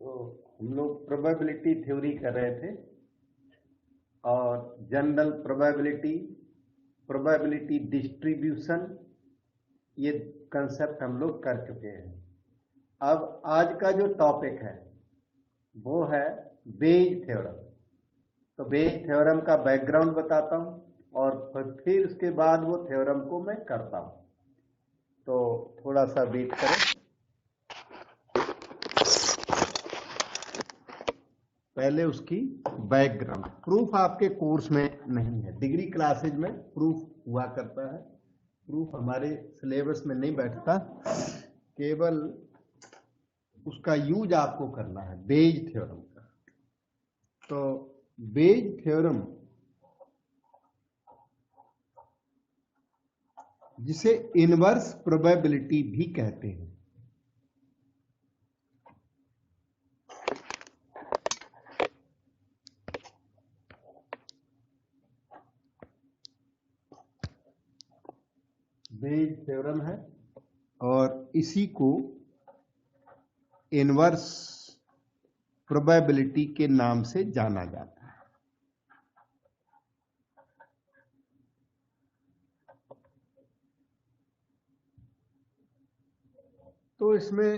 तो हम लोग प्रोबेबिलिटी थ्योरी कर रहे थे और जनरल प्रोबेबिलिटी, प्रोबेबिलिटी डिस्ट्रीब्यूशन, ये कंसेप्ट हम लोग कर चुके हैं। अब आज का जो टॉपिक है वो है बेज थ्योरम। तो बेज थ्योरम का बैकग्राउंड बताता हूं और फिर उसके बाद वो थ्योरम को मैं करता हूं। तो थोड़ा सा वेट करें। पहले उसकी बैकग्राउंड, प्रूफ आपके कोर्स में नहीं है, डिग्री क्लासेज में प्रूफ हुआ करता है। प्रूफ हमारे सिलेबस में नहीं बैठता, केवल उसका यूज आपको करना है बेज थ्योरम का। तो बेज थ्योरम, जिसे इनवर्स प्रोबेबिलिटी भी कहते हैं, बेज थ्योरम है और इसी को इनवर्स प्रोबेबिलिटी के नाम से जाना जाता है। तो इसमें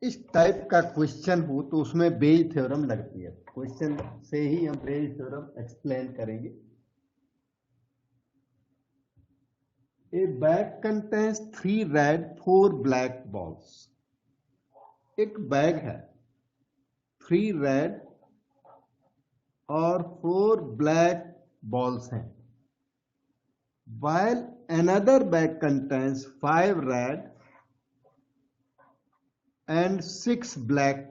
इस टाइप का क्वेश्चन हो तो उसमें बेज थ्योरम लगती है। क्वेश्चन से ही हम बेज थ्योरम एक्सप्लेन करेंगे। A bag contains 3 red, 4 black balls. एक बैग है, 3 रेड और 4 ब्लैक बॉल्स हैं। While another bag contains 5 red and 6 black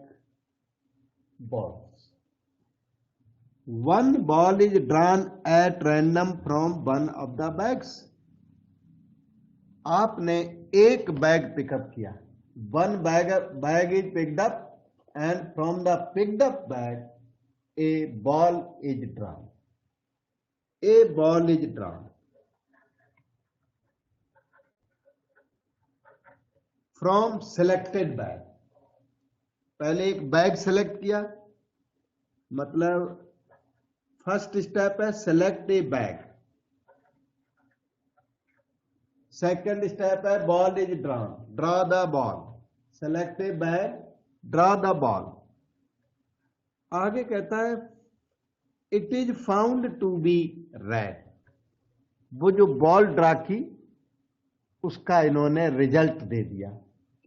balls. One ball is drawn at random from one of the bags. आपने एक bag pick up किया, one bag is picked up and from the picked up bag a ball is drawn. A ball is drawn from selected bag. पहले एक bag select किया, मतलब first step है select a bag. Second step है ball is drawn, draw the ball. Select a bag, draw the ball. आगे कहता है it is found to be red. वो जो बॉल ड्रॉ की उसका इन्होंने रिजल्ट दे दिया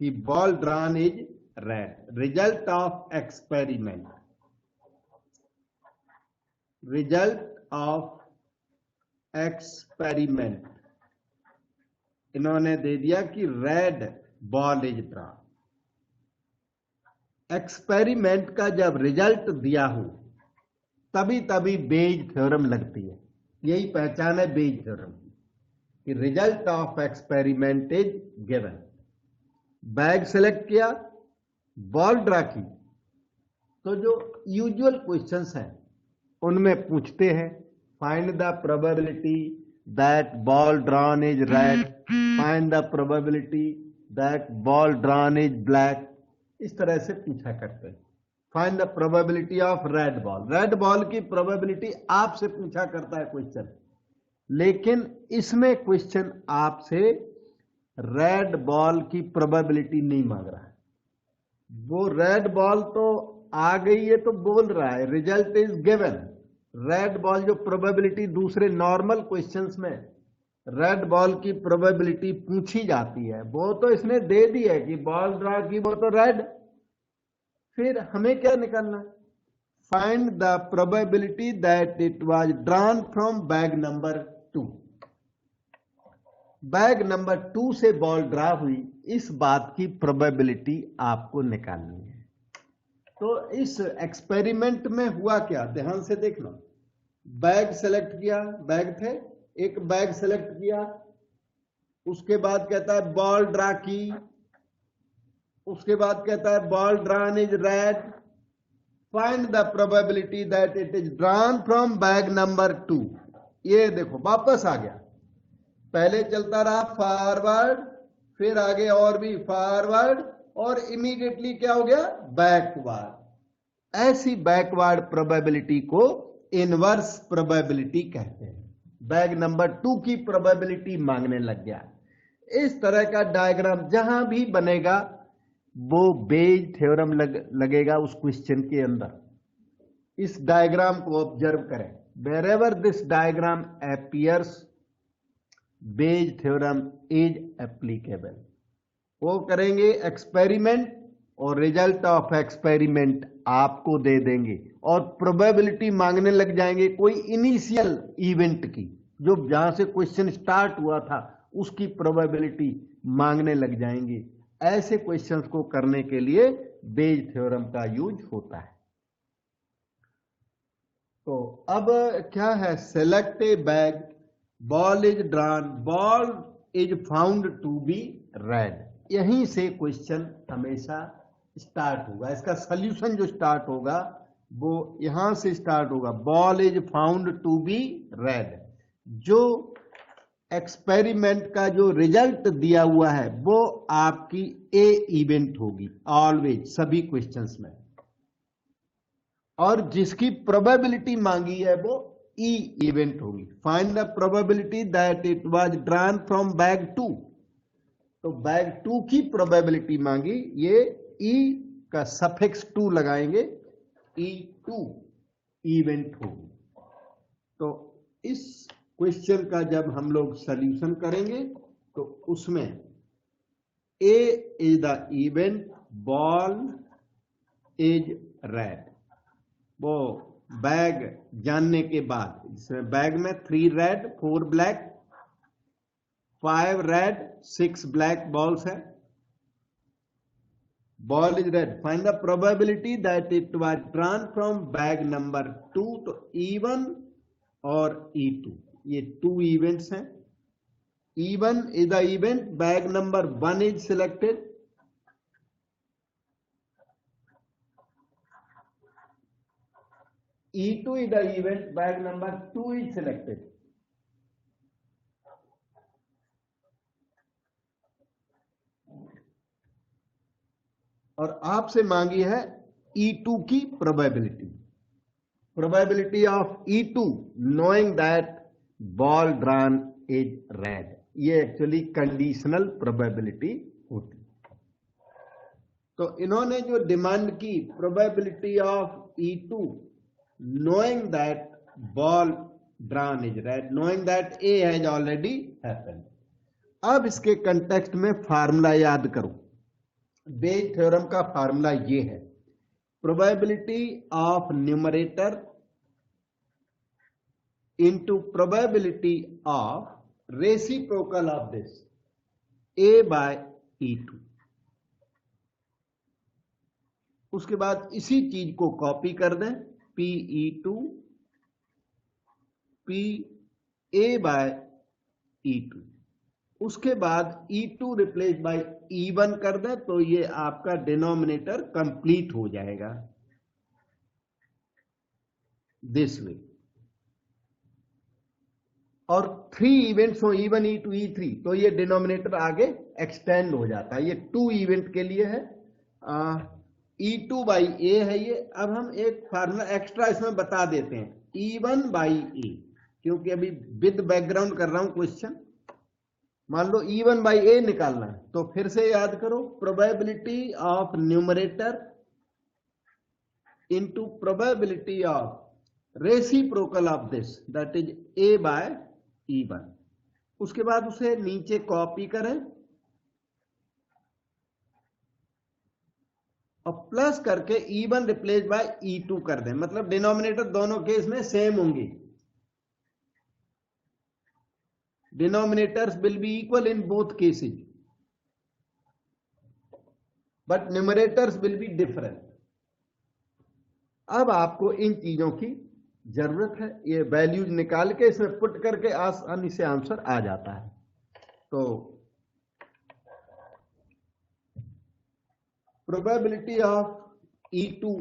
कि ball drawn is red. Result of experiment, result of experiment इन्होंने दे दिया कि red ball is drawn. Experiment का जब रिजल्ट दिया हो तभी तभी बेज थ्योरम लगती है। यही पहचान है बेज थ्योरम की कि result of experiment is given. Bag select किया, बॉल ड्रा की, तो जो यूजुअल क्वेश्चंस हैं उनमें पूछते हैं find the probability that ball drawn is red, find the probability that ball drawn is black. इस तरह से पूछा करते हैं। Find the probability of red ball, red ball की प्रोबेबिलिटी आपसे पूछा करता है क्वेश्चन। लेकिन इसमें क्वेश्चन आपसे रेड बॉल की प्रोबेबिलिटी नहीं मांग रहा है। वो रेड बॉल तो आ गई है तो बोल रहा है result is given. Red ball जो प्रोबेबिलिटी दूसरे नॉर्मल क्वेश्चंस में रेड बॉल की प्रोबेबिलिटी पूछी जाती है, वो तो इसने दे दी है कि बॉल ड्रा की वो तो रेड। फिर हमें क्या निकालना? Find the probability that it was drawn from bag number 2। Bag number 2 से बॉल ड्रा हुई, इस बात की प्रोबेबिलिटी आपको निकालनी है। तो इस एक्सपेरिमेंट में हुआ क्या, ध्यान से देखना। बैग सेलेक्ट किया, बैग थे, एक बैग सेलेक्ट किया, उसके बाद कहता है बॉल ड्रा की, उसके बाद कहता है ball drawn is red, find the probability that it is drawn from bag number 2। ये देखो वापस आ गया, पहले चलता रहा फॉरवर्ड, फिर आगे और भी फॉरवर्ड, और इमीडिएटली क्या हो गया बैकवर्ड। ऐसी बैकवर्ड प्रोबेबिलिटी को इनवर्स प्रोबेबिलिटी कहते हैं। बैग नंबर 2 की प्रोबेबिलिटी मांगने लग गया। इस तरह का डायग्राम जहां भी बनेगा वो बेज थ्योरम लगेगा उस क्वेश्चन के अंदर। इस डायग्राम को ऑब्जर्व करें। Wherever this diagram appears Bayes theorem is applicable. वो करेंगे एक्सपेरिमेंट और रिजल्ट ऑफ एक्सपेरिमेंट आपको दे देंगे और प्रोबेबिलिटी मांगने लग जाएंगे कोई इनिशियल इवेंट की, जो जहां से क्वेश्चन स्टार्ट हुआ था उसकी प्रोबेबिलिटी मांगने लग जाएंगे। ऐसे क्वेश्चंस को करने के लिए बेज थ्योरम का यूज होता है। तो अब क्या है, select a bag, ball is drawn, ball is found to be red. यहीं से क्वेश्चन हमेशा स्टार्ट होगा। इसका सॉल्यूशन जो स्टार्ट होगा वो यहां से स्टार्ट होगा। Ball is found to be red. जो एक्सपेरिमेंट का जो रिजल्ट दिया हुआ है वो आपकी ए इवेंट होगी ऑलवेज, सभी क्वेश्चंस में, और जिसकी प्रोबेबिलिटी मांगी है वो ई इवेंट होगी। Find the probability that it was drawn from bag 2। तो बैग 2 की प्रोबेबिलिटी मांगी, ये ई का सफिक्स 2 लगाएंगे, E2 इवेंट होगी। तो इस क्वेश्चन का जब हम लोग सॉल्यूशन करेंगे तो उसमें A is the event, ball is red. वो बैग जानने के बाद, जिसमें बैग में 3 red 4 black 5 red 6 black balls है। Ball is red, find the probability that it was drawn from bag number 2। तो E1 और E2 ये 2 इवेंट्स हैं। E1 is the event, bag number 1 is selected. E2 is the event, bag number 2 is selected. और आपसे मांगी है E2 की probability. Probability of E2 knowing that ball drawn is red. ये एक्चुअली कंडीशनल प्रोबेबिलिटी होती है। तो इन्होंने जो डिमांड की probability of E2 knowing that ball drawn is red, knowing that A has already happened। अब इसके कंटेक्स्ट में फार्मूला याद करो। बेज थ्योरम का फार्मूला ये है, probability of numerator into probability of reciprocal of this A by E2। उसके बाद इसी चीज को कॉपी कर दें, PE2 PA by E2। उसके बाद E2 रिप्लेस बाय E1 कर दें तो ये आपका डिनोमिनेटर कंप्लीट हो जाएगा दिस वे। और 3 इवेंट्स हो E1 E2 E3 तो ये डिनोमिनेटर आगे एक्सटेंड हो जाता है। ये 2 इवेंट के लिए है। E2 बाई ए है ये। अब हम एक फार्मूला एक्स्ट्रा इसमें बता देते हैं, E1 बाई ए, क्योंकि अभी विद बैकग्राउंड कर रहा हूं क्वेश्चन। मान लो E1 बाई ए निकालना है तो फिर से याद करो, probability of numerator into probability of reciprocal of this that is A by E1। उसके बाद उसे नीचे कॉपी करें और प्लस करके E1 रिप्लेस बाय E2 कर दें। मतलब डिनोमिनेटर दोनों केस में सेम होंगी। Denominators will be equal in both cases but numerators will be different. अब आपको इन चीजों की जरूरत है। ये वैल्यूज निकाल के इसमें पुट करके आसानी से आंसर आ जाता है। तो प्रोबेबिलिटी ऑफ E2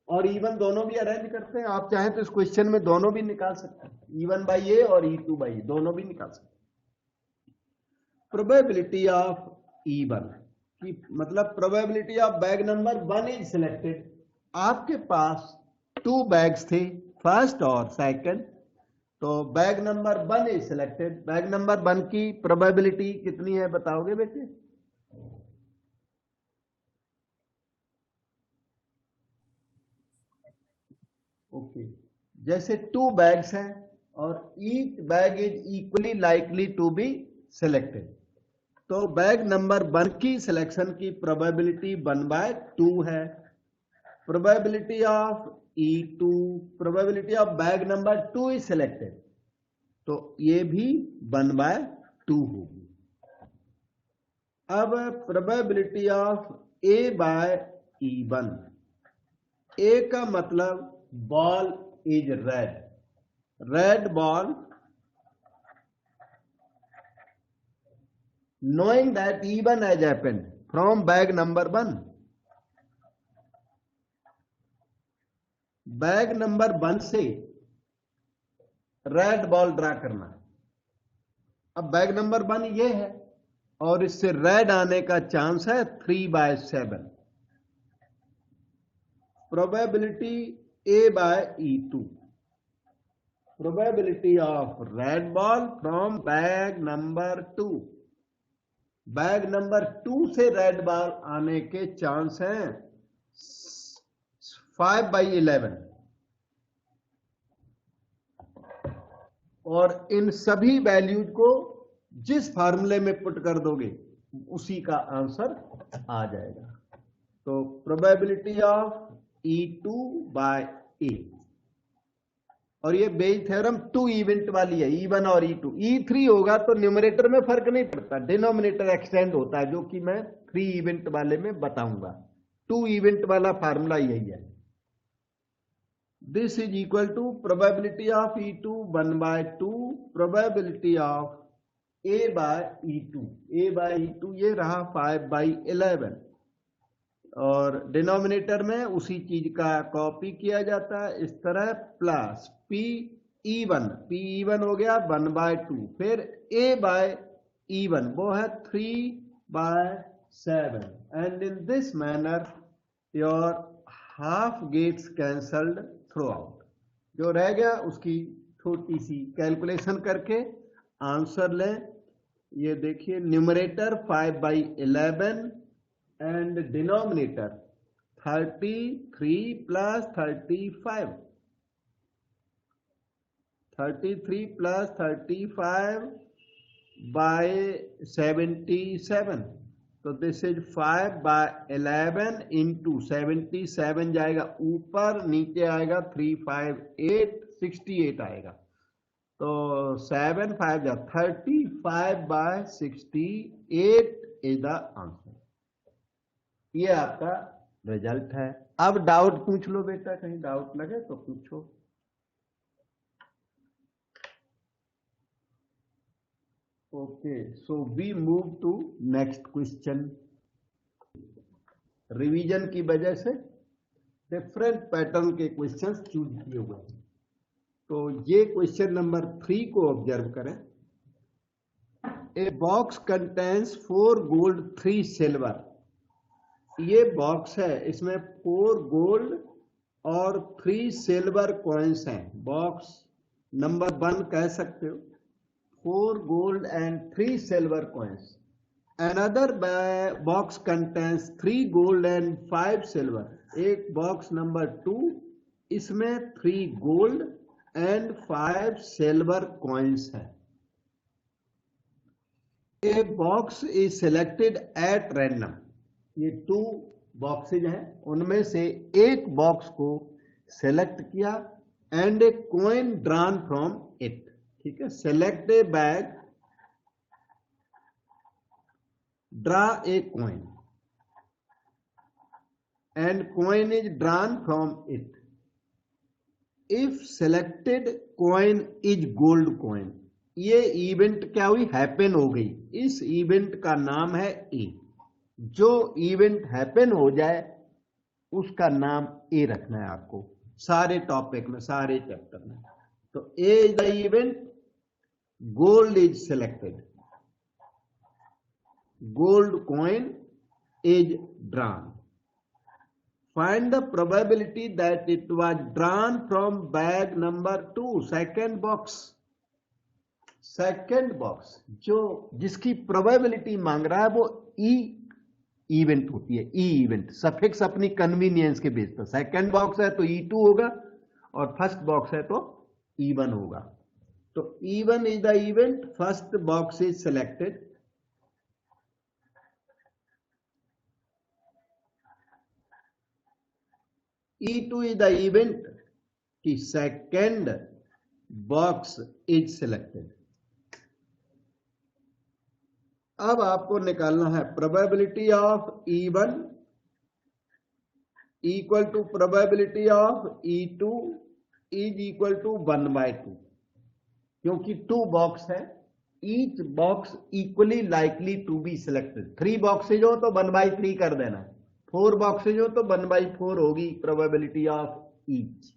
और E1 दोनों भी अरेंज करते हैं। आप चाहें तो इस क्वेश्चन में दोनों भी निकाल सकते हैं, E1 बाई ए और E2 बाई ए, दोनों भी निकाल सकते हैं। प्रोबेबिलिटी ऑफ E1 की मतलब probability of bag number 1 is selected. आपके पास 2 बैग्स थे, फर्स्ट और सेकंड, तो bag number 1 is selected. Bag number 1 की प्रोबेबिलिटी कितनी है बताओगे बेटे? ओके, जैसे 2 बैग्स हैं और each bag is equally likely to be selected, तो बैग नंबर 1 की सिलेक्शन की प्रोबेबिलिटी 1/2 है। Probability of E2, probability of bag number 2 is selected, तो ये भी 1/2 होगी। अब प्रोबेबिलिटी ऑफ A/E1, ए का मतलब ball is red, red ball, knowing that E1 has happened from bag number 1, bag number 1 से रेड बॉल ड्रा करना। अब बैग नंबर 1 ये है और इससे रेड आने का चांस है 3/7। Probability A/E2, probability of red ball from bag number 2, bag number 2 से रेड बॉल आने के चांस हैं 5/11, और इन सभी वैल्यूज को जिस फार्मूले में पुट कर दोगे उसी का आंसर आ जाएगा। तो प्रोबेबिलिटी ऑफ E2/A, और ये बेज थ्योरम 2 इवेंट वाली है, E1 और E2। E3 होगा तो न्यूमरेटर में फर्क नहीं पड़ता, डिनोमिनेटर एक्सटेंड होता है, जो कि मैं 3 इवेंट वाले में बताऊंगा। 2 इवेंट वाला फार्मूला यही है। This is equal to probability of E2 1/2, probability of A/E2, A/E2 ये रहा 5/11, और डिनोमिनेटर में उसी चीज का कॉपी किया जाता है इस तरह, प्लस P/E1 हो गया 1/2, फिर A/E1 वो है 3/7, and in this manner your half gets cancelled throughout. जो रह गया उसकी छोटी सी कैलकुलेशन करके आंसर लें। ये देखिए, numerator 5/11 and denominator 33 plus 35, 33 plus 35 by 77, तो दिस इज 5/11 into 77 जाएगा ऊपर, नीचे आएगा 358, 68 आएगा, तो 7 5 जा 35/68 इज द आंसर। ये आपका रिजल्ट है। अब डाउट पूछ लो बेटा, कहीं डाउट लगे तो पूछो। Okay, so we move to next question. Revision की वजह से डिफरेंट पैटर्न के क्वेश्चंस चूज किए हुए हैं, तो ये क्वेश्चन नंबर 3 को ऑब्जर्व करें। A box contains 4 gold 3 silver, ये बॉक्स है, इसमें 4 गोल्ड और 3 सिल्वर कॉइन्स हैं। बॉक्स नंबर 1 कह सकते हो, 4 gold and 3 silver coins. Another box contains 3 gold and 5 silver. एक बॉक्स नंबर 2, इसमें 3 गोल्ड एंड 5 सिल्वर कॉइन्स हैं। A box is selected at random, ये 2 बॉक्सेज हैं, उनमें से एक बॉक्स को सेलेक्ट किया, and a coin drawn from it. ठीक है, select a bag, draw a coin, and coin is drawn from it. If selected coin is gold coin, ये इवेंट क्या हुई, हैपन हो गई। इस इवेंट का नाम है ए। जो इवेंट हैपन हो जाए उसका नाम ए रखना है आपको, सारे टॉपिक में, सारे चैप्टर में। तो A is the event, gold is selected, gold coin is drawn, find the probability that it was drawn from bag number 2, second box. Second box जो जिसकी प्रोबेबिलिटी मांग रहा है वो ई इवेंट होती है, ई इवेंट सफिक्स अपनी कन्वीनियंस के बेस पर। सेकेंड बॉक्स है तो E2 होगा और फर्स्ट बॉक्स है तो E1 होगा। तो E1 is the event, first box is selected. E2 is the event कि second box is selected। अब आपको निकालना है probability of E1 equal to probability of E2 is equal to 1/2, क्योंकि 2 बॉक्स है, each box equally likely to be selected। 3 boxes हो तो 1/3 कर देना, 4 बॉक्सेज हो तो 1/4 होगी प्रोबेबिलिटी ऑफ ईच।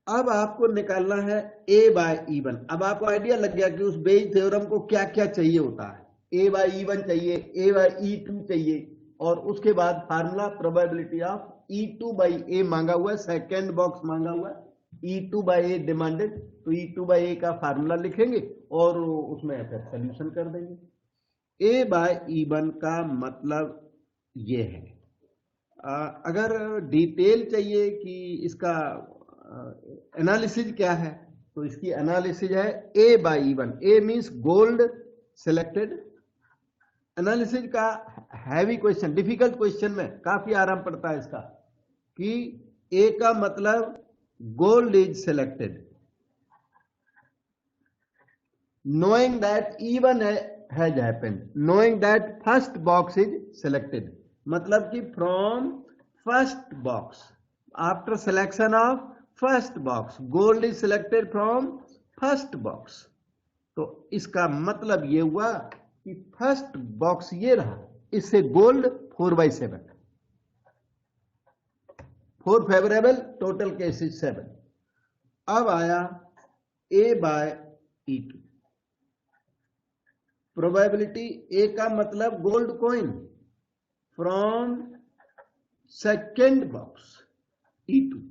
अब आपको निकालना है A/E1। अब आपको आइडिया लग गया कि उस बेज थ्योरम को क्या क्या चाहिए होता है। A/E1 चाहिए, A/E2 चाहिए, और उसके बाद फार्मूला प्रोबेबिलिटी ऑफ E2/A मांगा हुआ है, सेकेंड बॉक्स मांगा हुआ है, E2/A डिमांडेड। तो E2/A का फार्मूला लिखेंगे और उसमें फिर सोल्यूशन कर देंगे। A/E1 का मतलब ये है। अगर डिटेल चाहिए कि इसका एनालिसिस क्या है, तो इसकी एनालिसिस है A/E1। A means gold selected. Analysis का हैवी क्वेश्चन, डिफिकल्ट क्वेश्चन में काफी आराम पड़ता है इसका, कि A का मतलब gold is selected, knowing that E1 has happened, knowing that first box is selected। मतलब कि from first box, after selection of first box, gold is selected from first box। तो इसका मतलब ये हुआ कि फर्स्ट बॉक्स ये रहा, इससे गोल्ड 4/7, 4 फेवरेबल, टोटल केसेस 7। अब आया A/E2। प्रोबेबिलिटी A का मतलब gold coin from second box E2।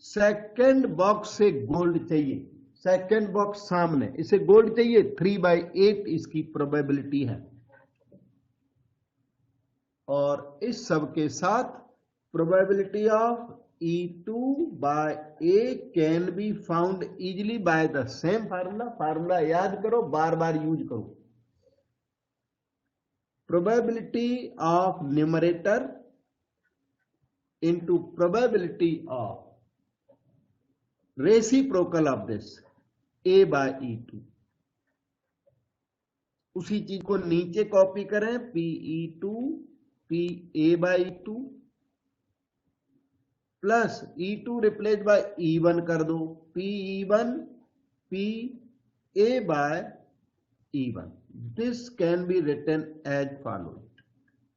Second box से गोल्ड चाहिए, सेकेंड बॉक्स सामने, इसे गोल्ड चाहिए, 3/8 इसकी प्रोबेबिलिटी है। और इस सब के साथ probability of E2/A can be found easily by the same formula. Formula याद करो, बार बार यूज करो। Probability of numerator into probability of reciprocal of this A/E2। उसी चीज को नीचे कॉपी करें, PE2 PA/E2 plus E2 replace by E1 कर दो, PE1 PA/E1। This can be written as follows.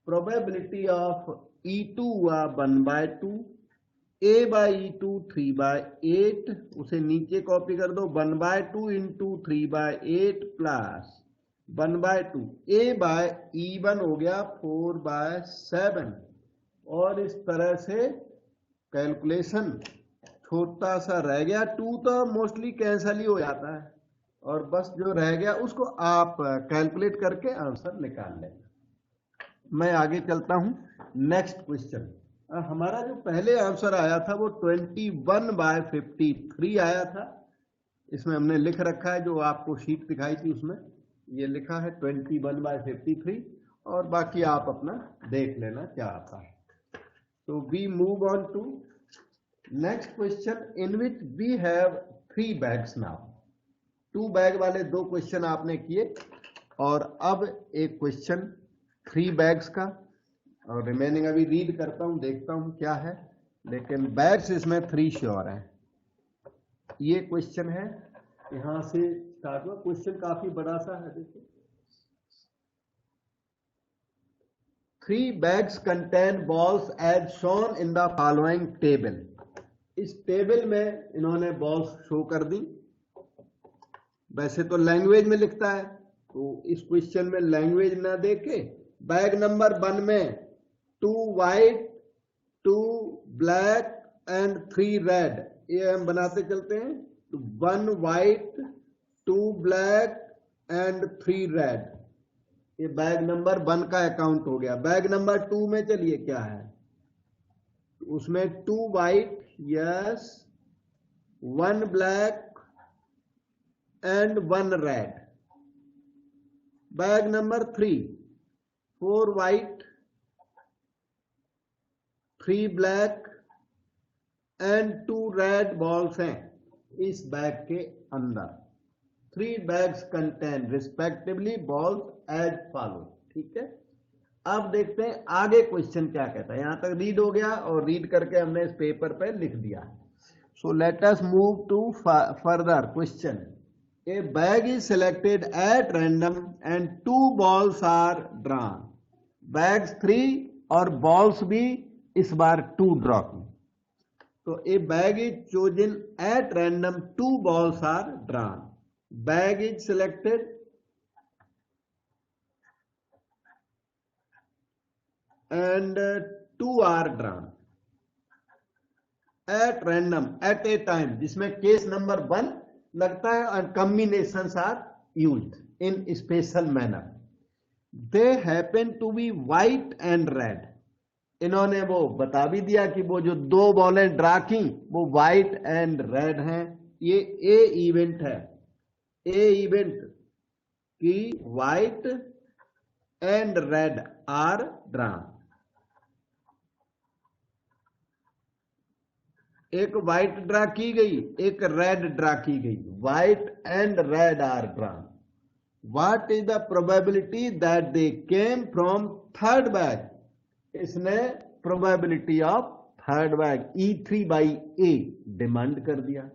Probability of E2 हुआ 1/2, A/E2 3/8, उसे नीचे कॉपी कर दो, 1/2 इंटू 3/8 प्लस 1/2, A/E1 हो गया 4/7। और इस तरह से कैलकुलेशन छोटा सा रह गया, 2 तो मोस्टली कैंसल ही हो जाता है, और बस जो रह गया उसको आप कैलकुलेट करके आंसर निकाल लेंगे। मैं आगे चलता हूं। नेक्स्ट क्वेश्चन, हमारा जो पहले आंसर आया था वो 21/53 आया था। इसमें हमने लिख रखा है, जो आपको शीट दिखाई थी उसमें ये लिखा है 21/53, और बाकी आप अपना देख लेना क्या आता है। तो we move on to next question in which we have 3 bags now. 2 bag वाले 2 क्वेश्चन आपने किए, और अब एक क्वेश्चन 3 बैग्स का, और रिमेनिंग अभी रीड करता हूं, देखता हूं क्या है, लेकिन बैग्स इसमें 3 श्योर हैं। ये क्वेश्चन है, यहां से स्टार्ट हुआ। क्वेश्चन काफी बड़ा सा है, देखिए। 3 bags contain balls as shown in the following table। इस टेबल में इन्होंने बॉल्स शो कर दी। वैसे तो लैंग्वेज में लिखता है, तो इस क्वेश्चन में लैंग्वेज ना देके बैग नंबर 1 में 2 white, 2 black and 3 red, ये हम बनाते चलते हैं। तो 1 white, 2 black and 3 red, ये बैग नंबर 1 का अकाउंट हो गया। बैग नंबर 2 में चलिए क्या है, उसमें 2 white, yes, 1 black and 1 red। Bag number 3, 4 white, 3 black and 2 red balls हैं इस बैग के अंदर। 3 bags contain respectively balls as follows, ठीक है। अब देखते हैं आगे क्वेश्चन क्या कहता है। यहां तक रीड हो गया और रीड करके हमने इस पेपर पे लिख दिया। So let us move to further question. A bag is selected at random and 2 balls are drawn। Bags 3 और बॉल्स भी इस बार 2 ड्रॉ की। तो a bag is chosen at random, 2 balls are drawn। Bag is selected and 2 are drawn at random at a time, जिसमें case number 1 लगता है और combinations are used in special manner। They happen to be white and red। इन्होंने वो बता भी दिया कि वो जो 2 बॉलें ड्रा की वो व्हाइट एंड रेड हैं। ये ए इवेंट है, ए इवेंट की white and red are drawn. एक व्हाइट ड्रा की गई, एक रेड ड्रा की गई। White and red are drawn. What is the probability that they came from third bag. इसने probability of third bag E3/A demand कर दिया।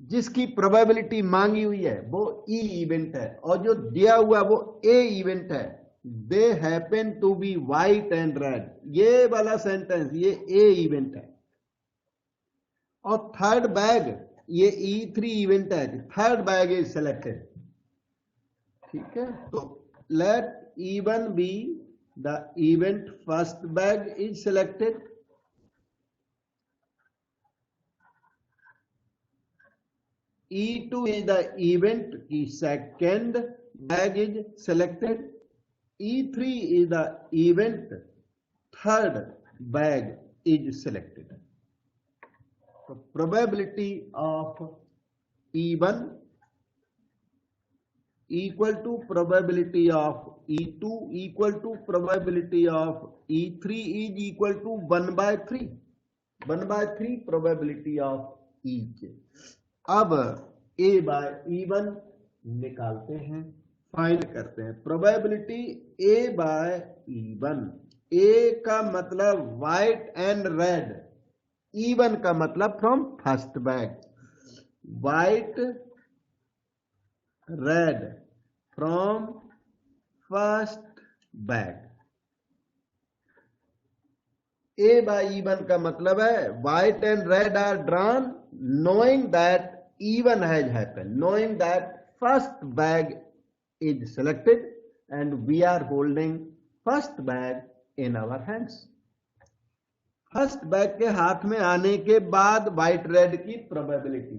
जिसकी प्रोबेबिलिटी मांगी हुई है वो ई इवेंट है और जो दिया हुआ वो ए इवेंट है। They happen to be white and red, ये वाला सेंटेंस ये ए इवेंट है। और थर्ड बैग ये E3 इवेंट है। थर्ड बैग इज सेलेक्टेड, ठीक है। तो let E1 be the event first bag is selected। E2 is the event की second bag is selected। E3 is the event third bag is selected। So probability of E1 equal to probability of E2 equal to probability of E3 is equal to 1/3। 1/3 probability of each। अब A/E1 निकालते हैं, find करते हैं। Probability A/E1। A का मतलब white and red, E1 का मतलब from first bag. White red from first bag. A/E1 का मतलब है white and red are drawn knowing that E1 has happened, knowing that first bag is selected and we are holding first bag in our hands। First bag के हाथ में आने के बाद white red की प्रोबेबिलिटी।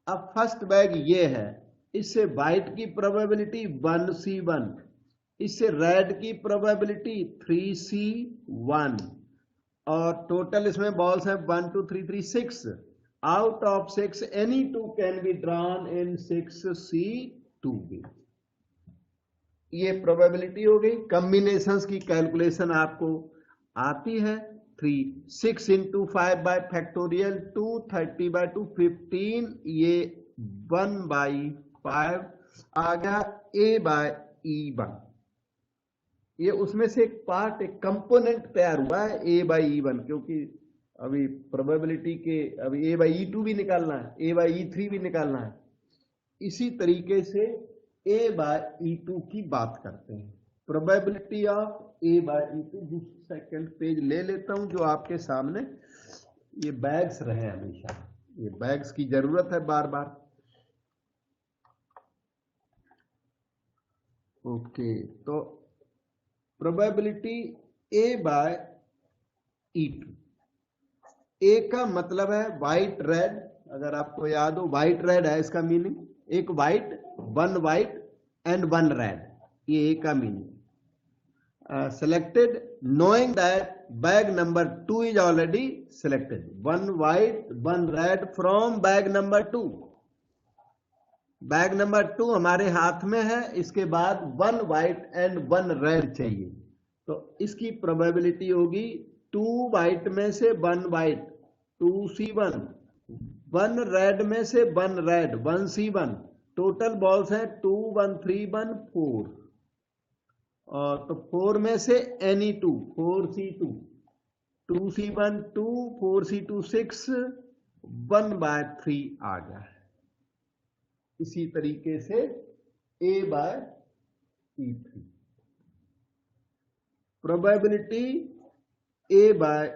अब फर्स्ट बैग ये है, इससे व्हाइट की प्रोबेबिलिटी 1C1, इससे रेड की प्रोबेबिलिटी 3C1 और टोटल इसमें बॉल्स हैं 1 2 3 3 6। Out of 6 any 2 can be drawn in 6C2B। ये प्रोबेबिलिटी हो गई। कॉम्बिनेशंस की कैलकुलेशन आपको आती है। 6 into 5 by factorial 2, 30/2 15, ये 1/5 आ गया A/E1। ये उसमें से एक पार्ट, एक कंपोनेंट तैयार हुआ है A/E1, क्योंकि अभी प्रोबेबिलिटी के अभी A/E2 भी निकालना है, A/E3 भी निकालना है। इसी तरीके से A/E2 की बात करते हैं। Probability of A/E2 second page ले लेता हूं जो आपके सामने ये बैग्स रहे हमेशा, ये बैग्स की जरूरत है बार बार। ओके, तो प्रोबेबिलिटी ए बाय E2। ए का मतलब है व्हाइट रेड, अगर आपको याद हो व्हाइट रेड है इसका मीनिंग, एक व्हाइट एंड वन रेड, ये ए का meaning. Selected knowing that bag number 2 is already selected, one white one red from bag number 2। Bag number 2 हमारे हाथ में है, इसके बाद one white and one red चाहिए, तो इसकी प्रोबेबिलिटी होगी 2 व्हाइट में से 1 व्हाइट 2C1, 1 रेड में से 1 रेड 1C1, टोटल बॉल्स हैं 2 1 3 1 4, और तो 4 में से any2 4C2, 2C1 2 4C2 6, 1/3 आ गया है। इसी तरीके से A by E3 probability A by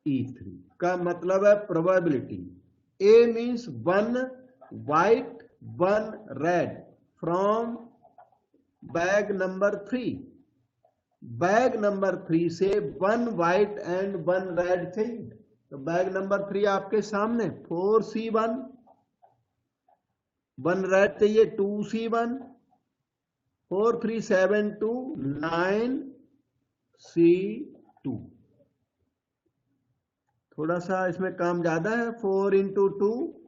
E3 का मतलब है probability A means 1 white 1 red from bag number 3, bag number 3 से 1 व्हाइट एंड 1 रेड चाहिए, तो बैग नंबर 3 आपके सामने 4C1, 1 रेड चाहिए 2C1, 4 3 7 2 9C2। थोड़ा सा इसमें काम ज्यादा है, 4 into 2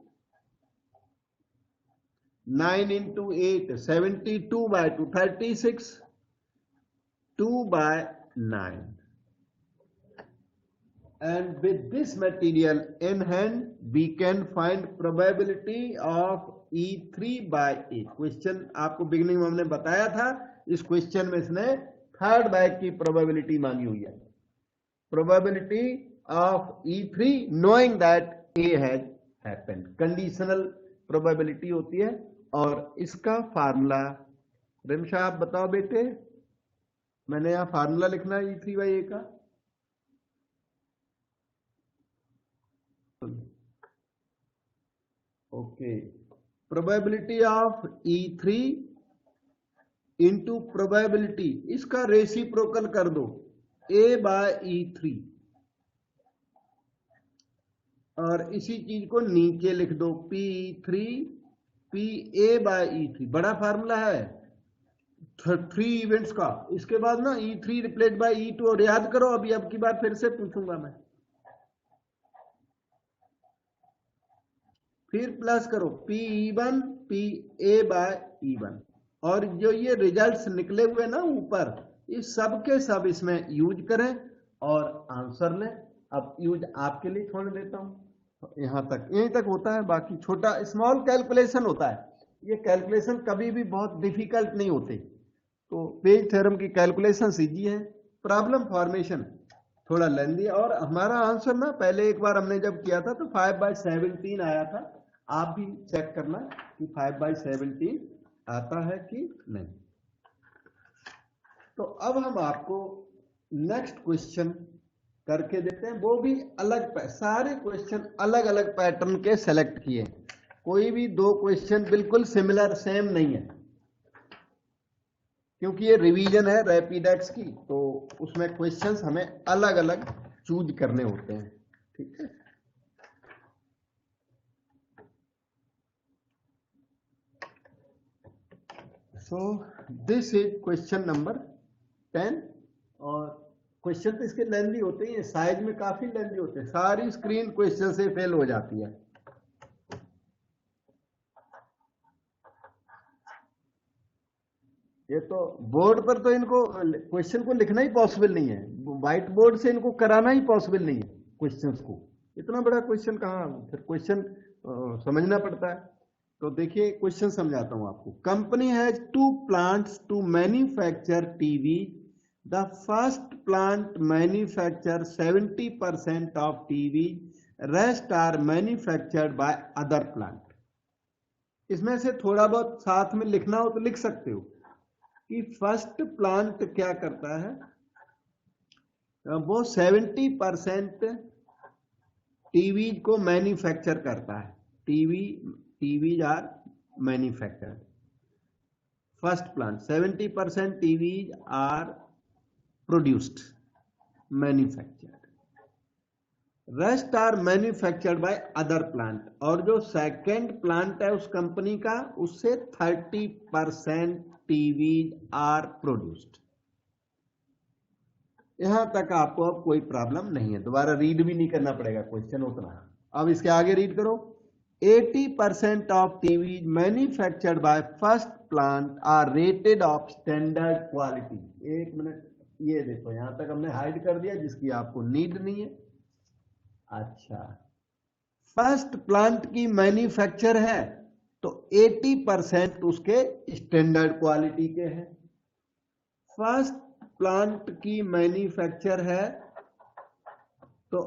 9 into 8 72/2 36, 2/9, and with this material in hand we can find probability of E3 by A। Question आपको बिगिनिंग में हमने बताया था, इस क्वेश्चन में इसने थर्ड बैग की प्रोबेबिलिटी मांगी हुई है, probability of E3 knowing that A has happened, conditional probability होती है। और इसका फार्मूला रिमशा आप बताओ बेटे, मैंने यहां फार्मूला लिखना है E3 by A का, okay, probability of E3 into probability, इसका रेसिप्रोकल कर दो A बाय E3, और इसी चीज को नीचे लिख दो P3 PA बाय E3, बड़ा फार्मूला है 3 इवेंट्स का। इसके बाद ना E3 रिप्लेस बाय E2, और याद करो अभी अब की बार फिर से पूछूंगा मैं, फिर प्लस करो P1 PA बाय E1, और जो ये रिजल्ट्स निकले हुए ना ऊपर, इस सब के सब इसमें यूज करें और आंसर लें। अब यूज आपके लिए छोड़ देता हूं, यहीं तक होता है, बाकी छोटा स्मॉल कैलकुलेशन होता है, ये कैलकुलेशन कभी भी बहुत डिफिकल्ट नहीं होते, तो पेज थ्योरम की कैलकुलेशन इजी है, प्रॉब्लम फॉर्मेशन थोड़ा लेंदी है। और हमारा आंसर ना पहले एक बार हमने जब किया था तो 5/17 आया था, आप भी चेक करना कि 5/17 आता है कि नहीं। तो अब हम आपको नेक्स्ट क्वेश्चन करके देते हैं, वो भी अलग, सारे क्वेश्चन अलग अलग पैटर्न के सेलेक्ट किए, कोई भी 2 क्वेश्चन बिल्कुल सिमिलर सेम नहीं है, क्योंकि ये रिवीजन है रैपिडेक्स की, तो उसमें क्वेश्चंस हमें अलग अलग चूज करने होते हैं, ठीक है। So this is question number 10, और क्वेश्चन तो इसके लेंदी होते हैं, साइज में काफी लेंदी होते हैं, सारी स्क्रीन क्वेश्चन से फेल हो जाती है। ये तो बोर्ड पर तो इनको क्वेश्चन को लिखना ही पॉसिबल नहीं है, व्हाइट बोर्ड से इनको कराना ही पॉसिबल नहीं है क्वेश्चंस को, इतना बड़ा क्वेश्चन कहाँ, फिर क्वेश्चन समझना पड़ता है। तो देखिए क्वेश्चन समझाता हूं आपको। Company has 2 plants to manufacture TV, the first plant manufacture 70% of TV, rest are manufactured by other plant. इसमें से थोड़ा बहुत साथ में लिखना हो तो लिख सकते हो कि फर्स्ट प्लांट क्या करता है, वो 70% टीवी को मैन्युफैक्चर करता है, TV are manufactured. First plant 70% TV are produced, manufactured, rest are manufactured by other plant. और जो सेकेंड प्लांट है उस कंपनी का, उससे 30% टीवी आर प्रोड्यूस्ड। यहां तक आपको अब कोई प्रॉब्लम नहीं है, दोबारा रीड भी नहीं करना पड़ेगा क्वेश्चन उतना। अब इसके आगे रीड करो। 80% of TV manufactured by first plant are rated of standard quality. एक मिनट, ये देखो यहां तक हमने हाइड कर दिया जिसकी आपको नीड नहीं है। अच्छा, फर्स्ट प्लांट की मैन्युफैक्चर है तो 80% उसके स्टैंडर्ड क्वालिटी के हैं। फर्स्ट प्लांट की मैन्युफैक्चर है तो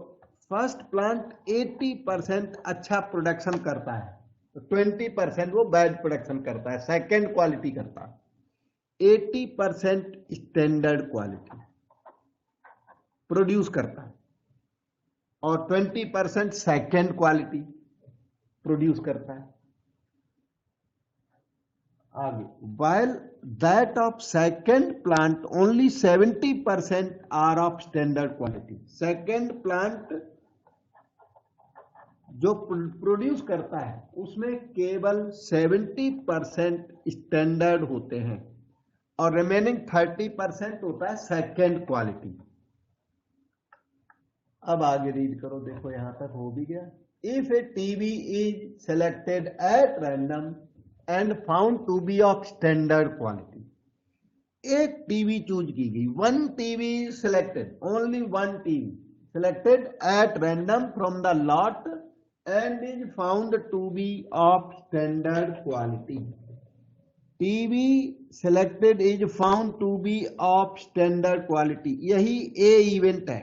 फर्स्ट प्लांट 80% अच्छा प्रोडक्शन करता है, तो 20% वो बैड प्रोडक्शन करता है, सेकंड क्वालिटी करता है। 80% स्टैंडर्ड क्वालिटी प्रोड्यूस करता है और 20% सेकंड क्वालिटी प्रोड्यूस करता है। आगे, while that of second plant only 70% are of standard quality। Second plant जो प्रोड्यूस करता है उसमें केवल 70% स्टैंडर्ड होते हैं और रिमेनिंग 30% होता है सेकंड क्वालिटी। अब आगे रीड करो, देखो यहां तक हो भी गया। If a TV is selected at random and found to be of standard quality. एक टीवी चूज की गई, one TV selected, only one TV selected at random from the lot and is found to be of standard quality. TV selected is found to be of standard quality, यही A event है।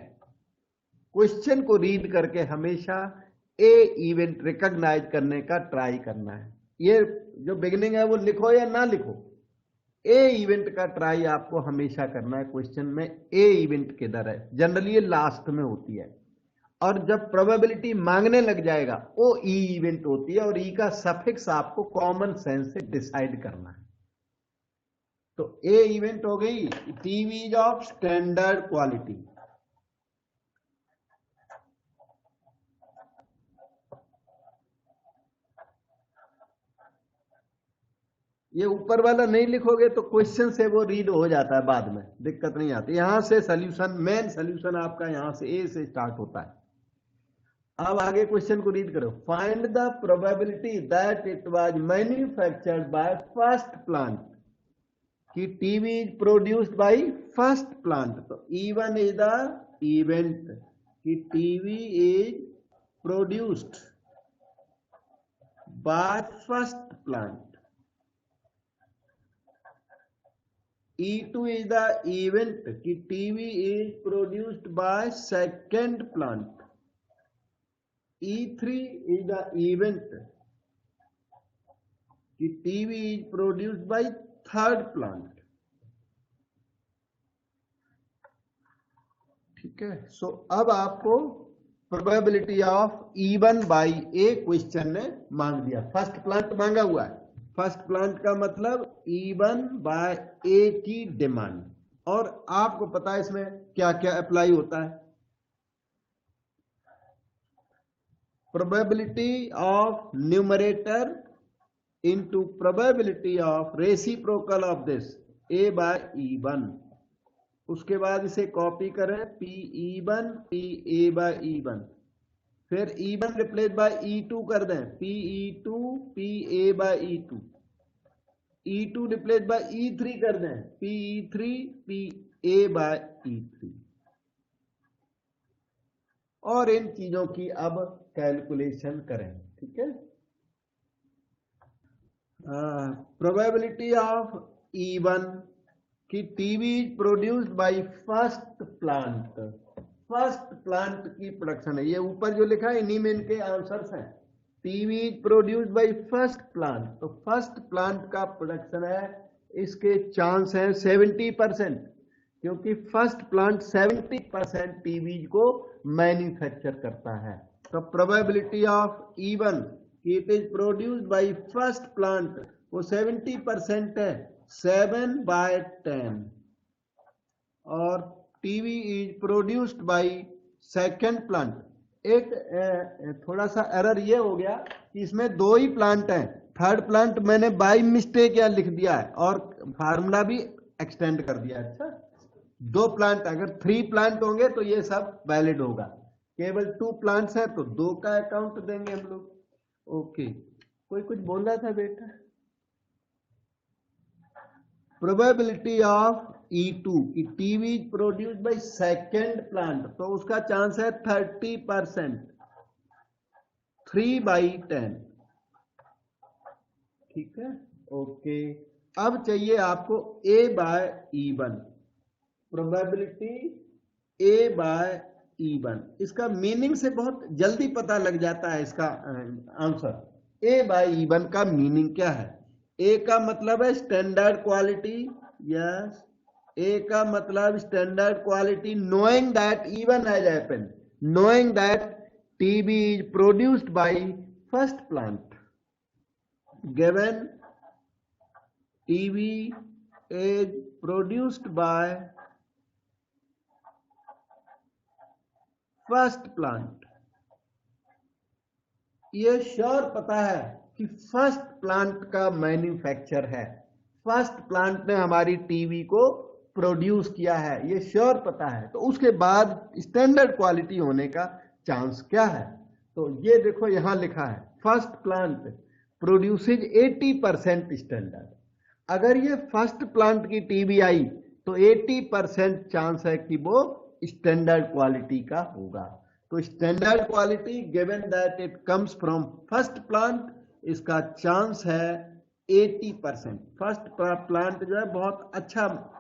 Question को read करके हमेशा ए event recognise करने का try करना है। ये जो बिगिनिंग है वो लिखो या ना लिखो, ए इवेंट का ट्राई आपको हमेशा करना है। क्वेश्चन में ए इवेंट किधर है, जनरली ये लास्ट में होती है, और जब प्रोबेबिलिटी मांगने लग जाएगा वो ई इवेंट होती है, और ई का सफिक्स आपको कॉमन सेंस से डिसाइड करना है। तो ए इवेंट हो गई TV is of standard quality. ये ऊपर वाला नहीं लिखोगे तो क्वेश्चन से वो रीड हो जाता है, बाद में दिक्कत नहीं आती। यहां से सॉल्यूशन, मेन सॉल्यूशन आपका यहां से ए से स्टार्ट होता है। अब आगे क्वेश्चन को रीड करो। Find the probability that it was manufactured by first plant, कि TV is produced by first plant. तो E1 इज द इवेंट कि TV is produced by first plant. E2 is the event कि TV is produced by second plant। E3 is the event कि TV is produced by third plant। ठीक है, सो अब आपको probability of E1 by A question ने मांग दिया। First plant मांगा हुआ है, फर्स्ट प्लांट का मतलब E1 बाय ए की डिमांड। और आपको पता है इसमें क्या क्या अप्लाई होता है। Probability of numerator into probability of reciprocal of this A by E1। उसके बाद इसे कॉपी करें, PE1 PA बाय E1, फिर E1 रिप्लेस बाय E2 कर दें, PE2 PA bye E2, E2 replace by E3 कर दें, PE3 PA बाय E3। और इन चीजों की अब कैलकुलेशन करें। ठीक है, प्रोबेबिलिटी ऑफ E1 कि TV is produced by first plant. First plant की प्रोडक्शन है, ये ऊपर जो लिखा है इन्हीं में इनके आंसर्स हैं। TV is produced by first plant, तो फर्स्ट प्लांट का प्रोडक्शन है, इसके चांस है 70%, क्योंकि फर्स्ट प्लांट 70% टीवी को मैन्युफैक्चर करता है। तो प्रोबेबिलिटी ऑफ E1 कि it is produced by first plant वो 70% है, 7/10। और TV is produced by second plant. एक थोड़ा सा एरर ये हो गया कि इसमें दो ही प्लांट हैं, थर्ड प्लांट मैंने बाय मिस्टेक या लिख दिया है और फार्मूला भी एक्सटेंड कर दिया। अच्छा, दो प्लांट, अगर 3 प्लांट होंगे तो ये सब वैलिड होगा, केवल 2 प्लांट्स हैं तो 2 का अकाउंट देंगे हम लोग। ओके, कोई कुछ बोल रहा था बेटा? प्रोबेबिलिटी ऑफ E2 कि TV is produced by second plant, तो उसका चांस है 30%, 3/10। ठीक है, ओके। अब चाहिए आपको A/E1, प्रोबेबिलिटी A/E1। इसका मीनिंग से बहुत जल्दी पता लग जाता है इसका आंसर। A/E1 का मीनिंग क्या है? ए का मतलब है स्टैंडर्ड क्वालिटी, यस। ए का मतलब standard quality knowing that even has happened, knowing that TB is produced by first plant, given TB is produced by first plant. ये श्योर पता है कि फर्स्ट प्लांट का मैन्युफैक्चर है, फर्स्ट प्लांट ने हमारी टीवी को प्रोड्यूस किया है, ये श्योर पता है। तो उसके बाद स्टैंडर्ड क्वालिटी होने का चांस क्या है? तो ये देखो यहां लिखा है फर्स्ट प्लांट प्रोड्यूसेज 80% स्टैंडर्ड। अगर ये फर्स्ट प्लांट की टीवी आई तो 80% चांस है कि वो स्टैंडर्ड क्वालिटी का होगा। तो standard quality given that it comes from first plant, इसका चांस है 80%। फर्स्ट प्लांट जो है बहुत अच्छा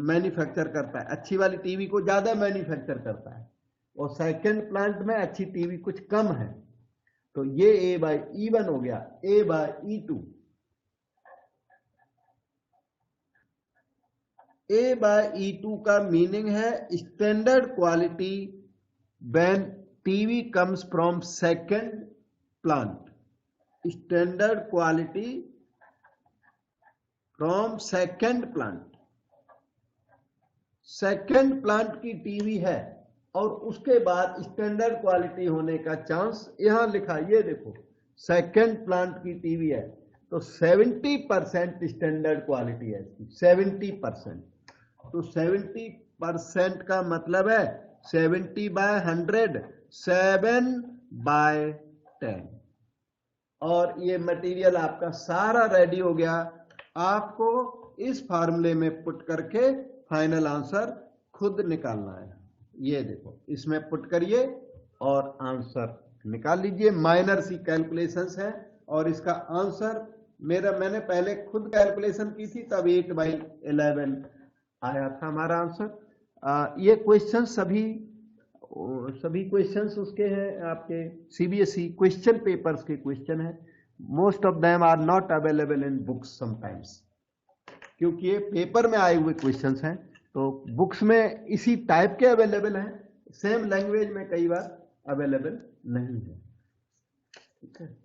मैन्युफैक्चर करता है, अच्छी वाली टीवी को ज्यादा मैन्युफैक्चर करता है, और सेकंड प्लांट में अच्छी टीवी कुछ कम है। तो ये A/E1 हो गया। A/E2, A/E2 का मीनिंग है standard quality when TV comes from second plant, standard quality from second plant. Second plant की टीवी है और उसके बाद स्टैंडर्ड क्वालिटी होने का चांस यहां लिखा, ये देखो सेकंड प्लांट की टीवी है तो 70% स्टैंडर्ड क्वालिटी है इसकी, 70%। तो 70% का मतलब है 70/100, 7/10। और ये मटेरियल आपका सारा रेडी हो गया, आपको इस फार्मूले में पुट करके फाइनल आंसर खुद निकालना है। ये देखो इसमें पुट करिए और आंसर निकाल लीजिए। माइनर सी कैलकुलेशंस है और इसका आंसर मैंने पहले खुद कैलकुलेशन की थी तब 8/11 आया था हमारा आंसर। ये क्वेश्चन सभी क्वेश्चंस उसके हैं आपके CBSE क्वेश्चन पेपर्स के क्वेश्चन है। Most of them are not available in books sometimes, क्योंकि ये पेपर में आए हुए क्वेश्चंस हैं, तो बुक्स में इसी टाइप के अवेलेबल हैं, सेम लैंग्वेज में कई बार अवेलेबल नहीं है। ठीक है,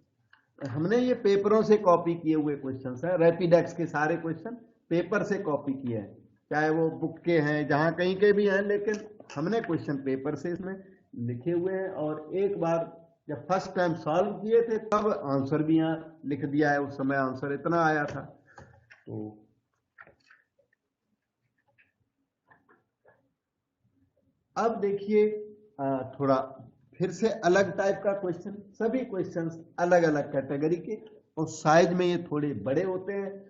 हमने ये पेपरों से कॉपी किए हुए क्वेश्चंस हैं, रैपिडेक्स के सारे क्वेश्चन पेपर से कॉपी किए हैं, चाहे वो बुक के हैं जहां कहीं के भी हैं, लेकिन हमने क्वेश्चन पेपर से इसमें लिखे हुए हैं। और एक बार जब फर्स्ट टाइम सॉल्व किए थे तब आंसर भी यहाँ लिख दिया है, उस समय आंसर इतना आया था। तो अब देखिए थोड़ा फिर से अलग टाइप का क्वेश्चन, सभी क्वेश्चंस अलग अलग कैटेगरी के और साइज में ये थोड़े बड़े होते हैं।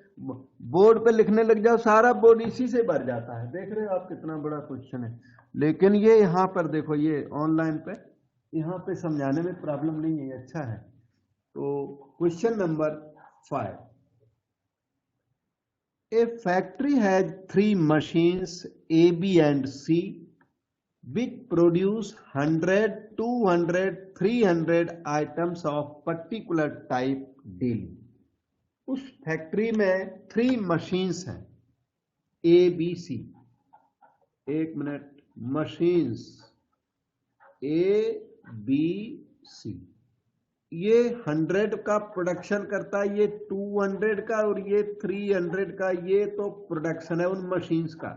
बोर्ड पे लिखने लग जाओ सारा बोर्ड इसी से भर जाता है, देख रहे हो आप कितना बड़ा क्वेश्चन है। लेकिन ये यहाँ पर देखो, ये ऑनलाइन पे यहाँ पे समझाने में प्रॉब्लम नहीं है, अच्छा है। तो question number 5, A factory has 3 machines A, B and C which produce 100, 200, 300 items of particular type daily। उस फैक्ट्री में 3 मशीन्स हैं A, B, C। एक minute, machines A, B, C, ये 100 का प्रोडक्शन करता है, ये 200 का और ये 300 का। ये तो प्रोडक्शन है उन मशीन्स का।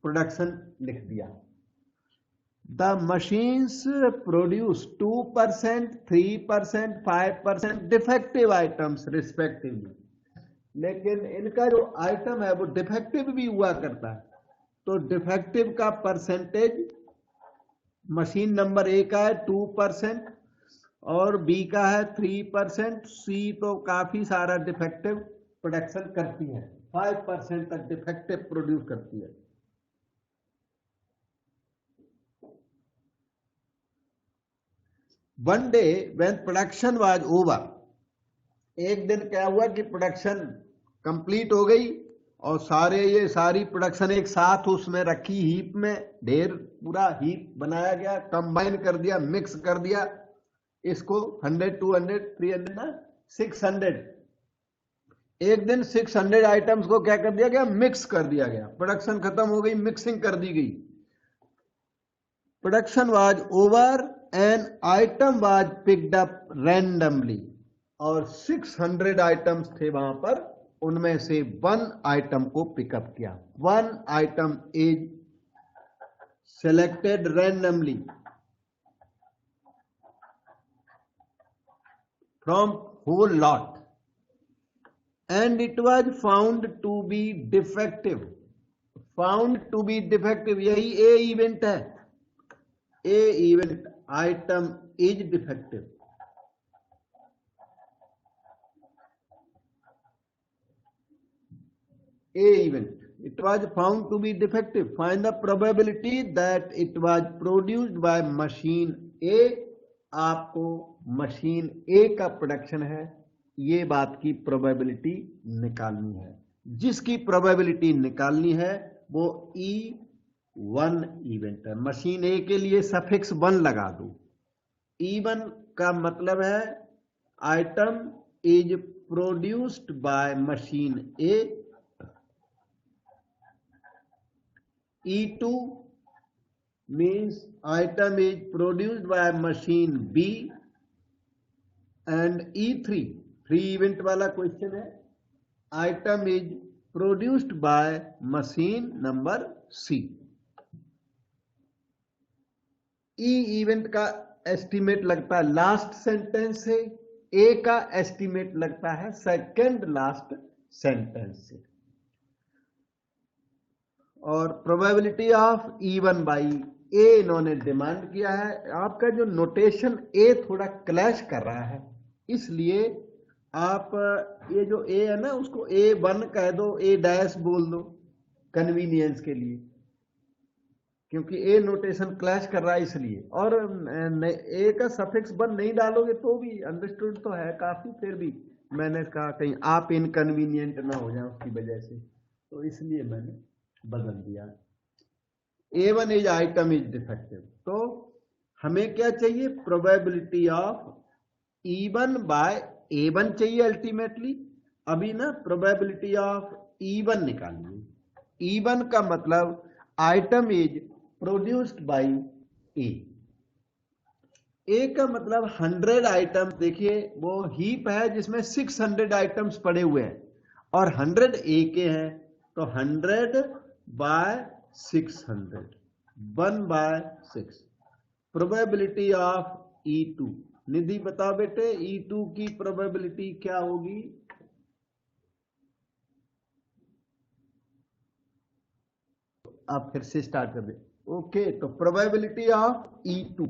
प्रोडक्शन लिख दिया। The machines produce 2%, 3%, 5% defective items respectively. लेकिन इनका जो आइटम है वो डिफेक्टिव भी हुआ करता है, तो डिफेक्टिव का परसेंटेज मशीन नंबर ए का है 2% और बी का है 3%, सी तो काफी सारा डिफेक्टिव प्रोडक्शन करती है, 5% तक डिफेक्टिव प्रोड्यूस करती है। One day when production was over, एक दिन क्या हुआ कि प्रोडक्शन कंप्लीट हो गई और सारी प्रोडक्शन एक साथ उसमें रखी हीप में, ढेर पूरा हीप बनाया गया, कंबाइन कर दिया, मिक्स कर दिया इसको 100, 200, 300 ना 600, एक दिन 600 आइटम्स को क्या कर दिया गया, मिक्स कर दिया गया। प्रोडक्शन खत्म हो गई, मिक्सिंग कर दी गई। Production was over an item was picked up randomly, और 600 आइटम्स थे वहां पर, उनमें से 1 आइटम को पिकअप किया। 1 item is selected randomly from whole lot and it was found to be defective. Found to be defective, यही ए इवेंट है। A event, item is defective. A event, it was found to be defective. Find the probability that it was produced by machine A। आपको machine A का production है, ये बात की probability निकालनी है। जिसकी प्रोबेबिलिटी निकालनी है वो E1 इवेंट है। मशीन A के लिए सफिक्स 1 लगा दो। E1 का मतलब है item is produced by machine A। E2 means item is produced by machine B, and E3 3 event वाला क्वेश्चन है, item is produced by machine number C। E event का एस्टिमेट लगता है लास्ट सेंटेंस से, A का estimate लगता है second last sentence से। और probability of E1 by A इन्होंने डिमांड किया है। आपका जो नोटेशन A थोड़ा क्लैश कर रहा है, इसलिए आप ये जो A है ना उसको A1 कह दो, A' बोल दो कन्वीनियंस के लिए, क्योंकि A नोटेशन क्लैश कर रहा है इसलिए। और A का सफिक्स 1 नहीं डालोगे तो भी अंडरस्टूड तो है काफी, फिर भी मैंने कहा कहीं आप इनकन्वीनियंट ना हो जाए उसकी वजह से, तो इसलिए मैंने बदल दिया। A1 is item is defective. तो हमें क्या चाहिए, probability of E1 bye A1 चाहिए अल्टीमेटली। अभी ना प्रोबेबिलिटी ऑफ E1 निकालिए। E1 का मतलब item is produced bye A। A का मतलब 100 आइटम, देखिए वो हीप है जिसमें 600 आइटम्स पड़े हुए हैं और 100 A के हैं, तो 100 बाय 600, 1/6। प्रोबेबिलिटी ऑफ E2, निधि बताओ बेटे E2 की प्रोबेबिलिटी क्या होगी। आप फिर से स्टार्ट कर दे। ओके, तो प्रोबेबिलिटी ऑफ E2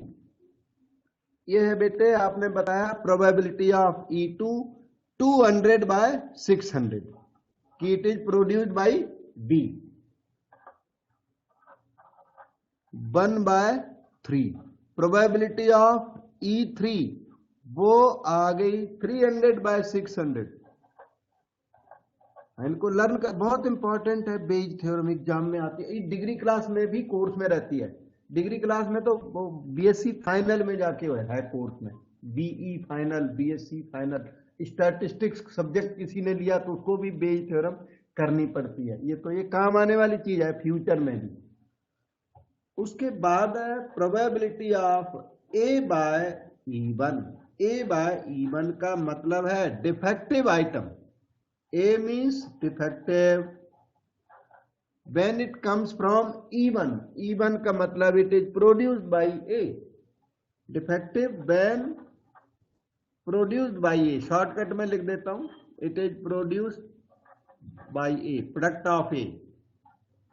ये है बेटे, आपने बताया प्रोबेबिलिटी ऑफ E2 200 बाय 600 कि it is produced bye B, 1/3। Probability of E3 वो आ गई 300 बाय 600। इनको लर्न कर, बहुत इंपॉर्टेंट है, बेज थ्योरम एग्जाम में आती है, डिग्री क्लास में भी कोर्स में रहती है। डिग्री क्लास में तो वो बीएससी फाइनल में जाके है कोर्स में, BE final, BSc final. Statistics subject किसी ने लिया तो उसको भी बेज थ्योरम करनी पड़ती है। ये काम आने वाली चीज है फ्यूचर में भी। उसके बाद है probability of A by E1। A by E1 का मतलब है defective item. A means defective when it comes from E1 का मतलब it is produced by A, defective when produced by A, shortcut में लिख देता हूं, it is produced by A, product of A।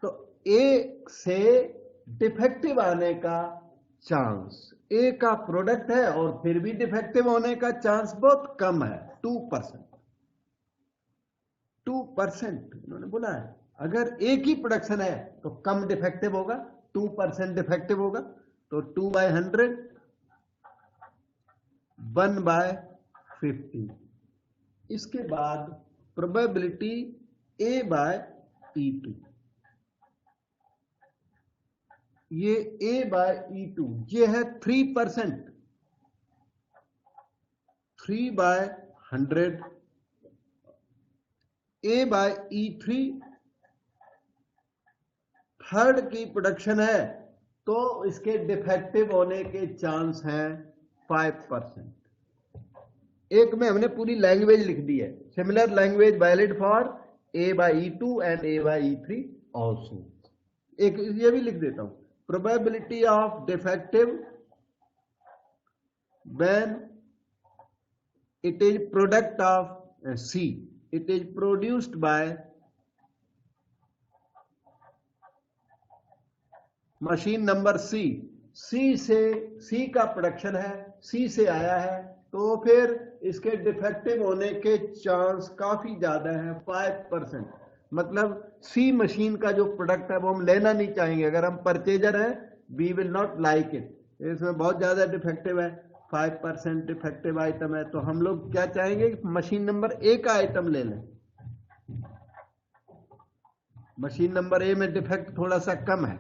तो A से डिफेक्टिव आने का चांस, ए का प्रोडक्ट है और फिर भी डिफेक्टिव होने का चांस बहुत कम है, 2%। 2% इन्होंने बोला है, अगर एक ही प्रोडक्शन है तो कम डिफेक्टिव होगा, 2% डिफेक्टिव होगा। तो 2/100, 1/50। इसके बाद प्रोबेबिलिटी A/E2, ये A/E2 ये है 3%, 3/100। A/E3 थर्ड की प्रोडक्शन है तो इसके डिफेक्टिव होने के चांस हैं 5%। एक में हमने पूरी लैंग्वेज लिख दी है, similar language valid for A/E2 and A/E3 also. एक ये भी लिख देता हूं, probability of defective when it is product of C, it is produced by machine number C का प्रोडक्शन है, C से आया है, तो फिर इसके डिफेक्टिव होने के चांस काफी ज्यादा है, 5%। मतलब C मशीन का जो प्रोडक्ट है वो हम लेना नहीं चाहेंगे, अगर हम परचेजर हैं, we will not like it, इसमें बहुत ज्यादा डिफेक्टिव है, 5% डिफेक्टिव आइटम है, तो हम लोग क्या चाहेंगे, मशीन नंबर A का आइटम ले लें। मशीन नंबर A में डिफेक्ट थोड़ा सा कम है।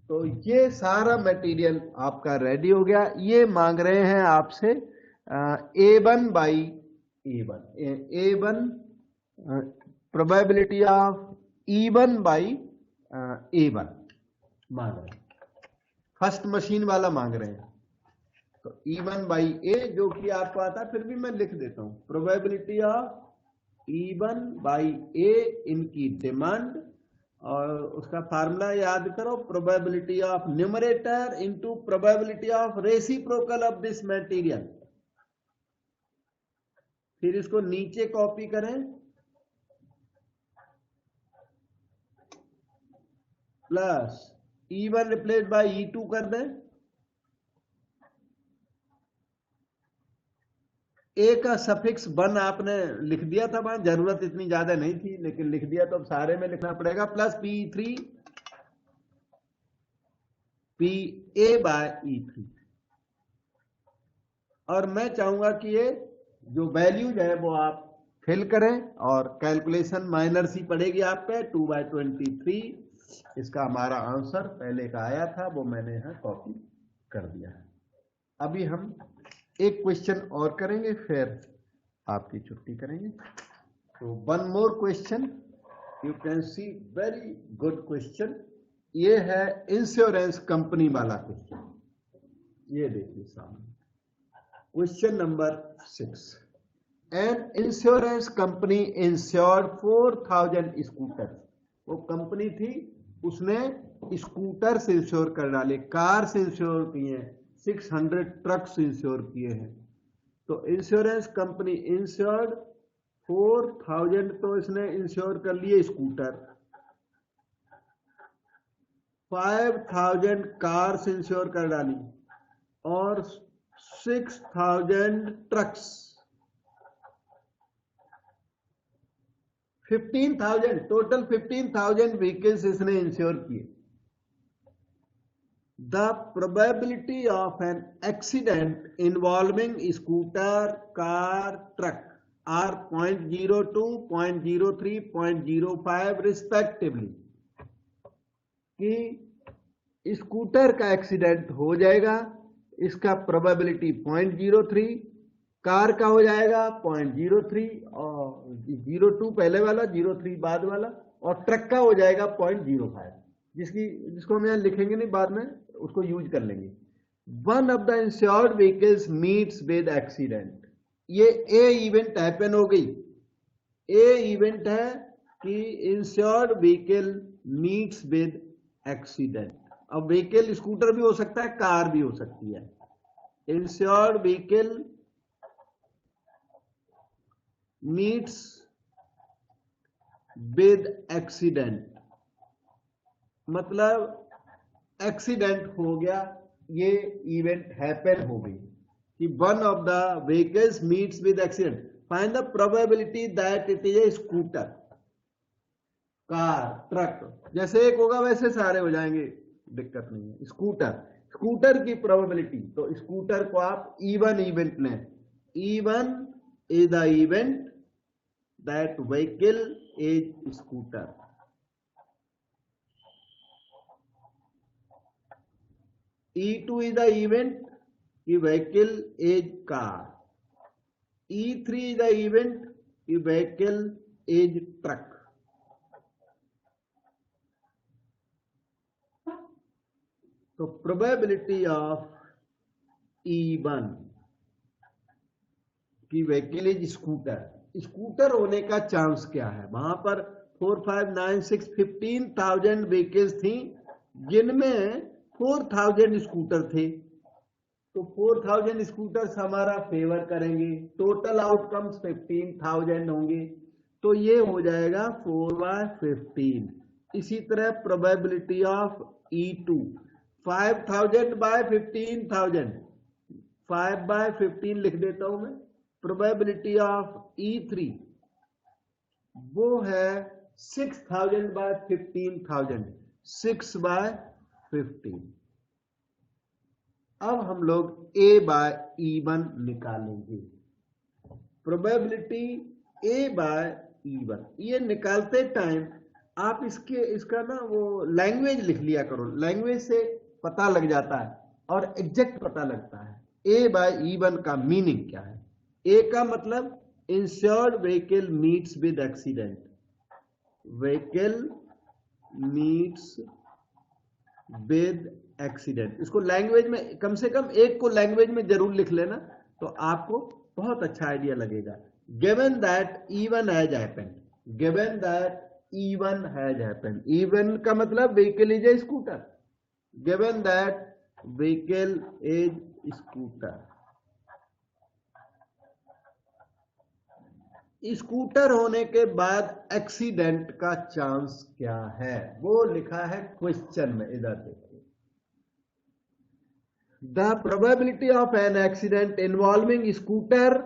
तो ये सारा मटेरियल आपका रेडी हो गया। ये मांग रहे हैं आपसे A1 प्रोबेबिलिटी ऑफ E1/A1 मांग रहे हैं, फर्स्ट मशीन वाला मांग रहे हैं। तो E1/A जो कि आपको आता है, फिर भी मैं लिख देता हूं, प्रोबेबिलिटी ऑफ E1/A इनकी डिमांड, और उसका फार्मूला याद करो, probability of numerator into probability of reciprocal of this material. फिर इसको नीचे कॉपी करें, plus E1 replace by E2 कर दें, ए का सफिक्स 1 आपने लिख दिया था, वहां जरूरत इतनी ज्यादा नहीं थी, लेकिन लिख दिया तो अब सारे में लिखना पड़ेगा, प्लस P3 PA/E3। और मैं चाहूंगा कि ये जो वैल्यूज है वो आप फिल करें, और कैलकुलेशन माइनर सी पड़ेगी आप पे, 2/23। इसका हमारा आंसर पहले का आया था, वो मैंने यहां कॉपी कर दिया है। अभी हम एक क्वेश्चन और करेंगे, फिर आपकी छुट्टी करेंगे। तो one more question, you can see very good question. ये है इंश्योरेंस कंपनी वाला क्वेश्चन, ये देखिए सामने, question number 6। An insurance company insured 4000 scooter. वो कंपनी थी, उसने स्कूटर से इंश्योर कर डाले, कार से इंश्योर किए, 600 ट्रक्स इंश्योर किए हैं। तो इंश्योरेंस कंपनी इंश्योर्ड 4000, तो इसने इंश्योर कर लिए स्कूटर, 5000 कार्स इंश्योर कर डाली, और 6000 ट्रक्स, 15,000, टोटल 15,000 व्हीकल्स इसने इंश्योर किए। The probability of an accident involving scooter, car, truck are 0.02, 0.03, 0.05 respectively। कि स्कूटर का एक्सीडेंट हो जाएगा, इसका प्रोबेबिलिटी 0.03, कार का हो जाएगा 0.03, और 0.2 पहले वाला, 0.3 बाद वाला, और ट्रक का हो जाएगा 0.05, जिसको हम यहां लिखेंगे नहीं, बाद में उसको यूज कर लेंगे। One of the insured vehicles meets with accident. ये ए इवेंट हैपन हो गई, ए इवेंट है, कि insured vehicle meets with accident. अब व्हीकल स्कूटर भी हो सकता है, कार भी हो सकती है। Insured vehicle meets with accident, मतलब एक्सीडेंट हो गया, ये इवेंट हैपन हो गई कि one of the vehicles meets with accident. Find the probability that it is a scooter, car, truck, जैसे एक होगा वैसे सारे हो जाएंगे, दिक्कत नहीं है। स्कूटर की प्रोबेबिलिटी, तो स्कूटर को आप इवन इवेंट लें। Even is the event that vehicle is scooter. E2 is the event कि vehicle is car. E3 is the event कि vehicle is truck. तो probability of E1 कि vehicle is scooter, स्कूटर होने का chance क्या है? वहां पर 4, 5, 9, 6, 15,000 व्हीकल्स थी जिनमें 4,000 स्कूटर थे, तो 4,000 स्कूटर्स हमारा फेवर करेंगे, टोटल आउटकम्स 15,000 होंगे, तो ये हो जाएगा 4/15। इसी तरह प्रोबेबिलिटी ऑफ E2 5,000/15,000, 5/15 लिख देता हूं मैं। प्रोबेबिलिटी ऑफ E3 वो है 6,000/15,000, 6/15। अब हम लोग A/E1 निकालेंगे। प्रोबेबिलिटी A/E1 ये निकालते टाइम आप इसका ना वो लैंग्वेज लिख लिया करो, लैंग्वेज से पता लग जाता है और एग्जैक्ट पता लगता है A/E1 का मीनिंग क्या है। ए का मतलब insured vehicle meets with accident, vehicle meets with accident. इसको लैंग्वेज में कम से कम एक को लैंग्वेज में जरूर लिख लेना, तो आपको बहुत अच्छा आइडिया लगेगा। Given that even has happened, given that even has happened, even का मतलब vehicle is a scooter, given that vehicle is scooter. Scooter होने के बाद एक्सीडेंट का चांस क्या है, वो लिखा है क्वेश्चन में, इधर देखिए। The probability of an accident involving scooter,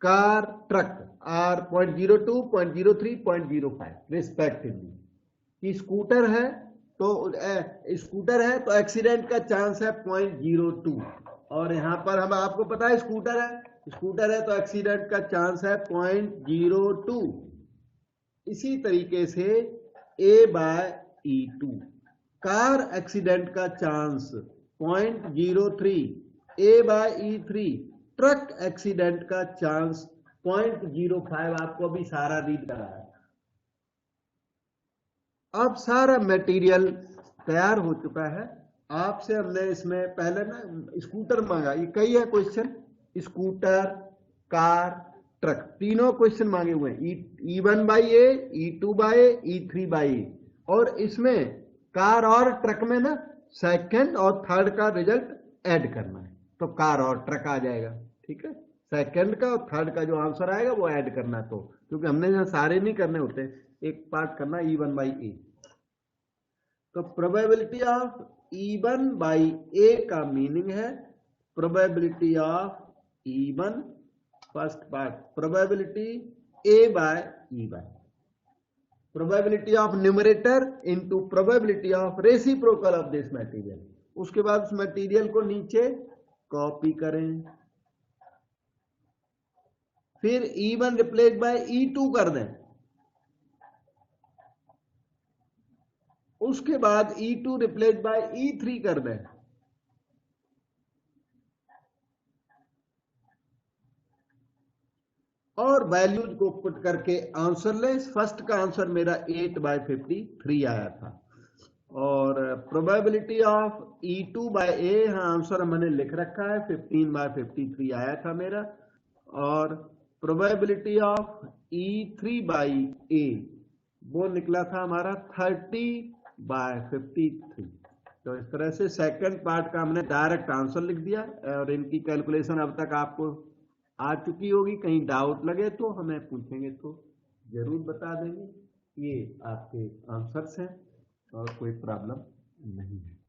car, truck are 0.02, 0.03, 0.05 respectively. कि स्कूटर है तो एक्सीडेंट का चांस है 0.02, और यहां पर हम आपको पता है स्कूटर है तो एक्सीडेंट का चांस है 0.02। इसी तरीके से A/E2, कार एक्सीडेंट का चांस 0.03, A/E3, ट्रक एक्सीडेंट का चांस 0.05। आपको अभी सारा रीड कराया। अब सारा मटेरियल तैयार हो चुका है। आपसे हमने इसमें पहले ना स्कूटर मांगा, ये कई है क्वेश्चन, स्कूटर, कार, ट्रक, तीनों क्वेश्चन मांगे हुए हैं, E1/A, E2/A, E3/A। और इसमें कार और ट्रक में ना सेकंड और थर्ड का रिजल्ट ऐड करना है, तो कार और ट्रक आ जाएगा। ठीक है, सेकंड का और थर्ड का जो आंसर आएगा वो ऐड करना, तो क्योंकि हमने यहाँ सारे नहीं करने होते, एक पार्ट करना E1/A। तो प्रोबेबिलिटी ऑफ E1/A का मीनिंग है probability of E1, first part probability A/E1, probability of numerator into probability of reciprocal of this material. उसके बाद उस मटेरियल को नीचे कॉपी करें, फिर E1 रिप्लेस बाय E2 कर दें, उसके बाद E2 रिप्लेस बाय E3 कर दें, और वैल्यूज को पुट करके आंसर लें। फर्स्ट का आंसर मेरा 8/53 आया था, और प्रोबेबिलिटी ऑफ E2/A, हाँ आंसर मैंने लिख रखा है, 15/53 आया था मेरा, और प्रोबेबिलिटी ऑफ E3/A वो निकला था हमारा 30/53। तो इस तरह से सेकंड पार्ट का हमने डायरेक्ट आंसर लिख दिया और इनकी कैलकुलेशन अब तक आपको आ चुकी होगी। कहीं डाउट लगे तो हमें पूछेंगे तो जरूर बता देंगे। ये आपके आंसर्स हैं और कोई प्रॉब्लम नहीं है।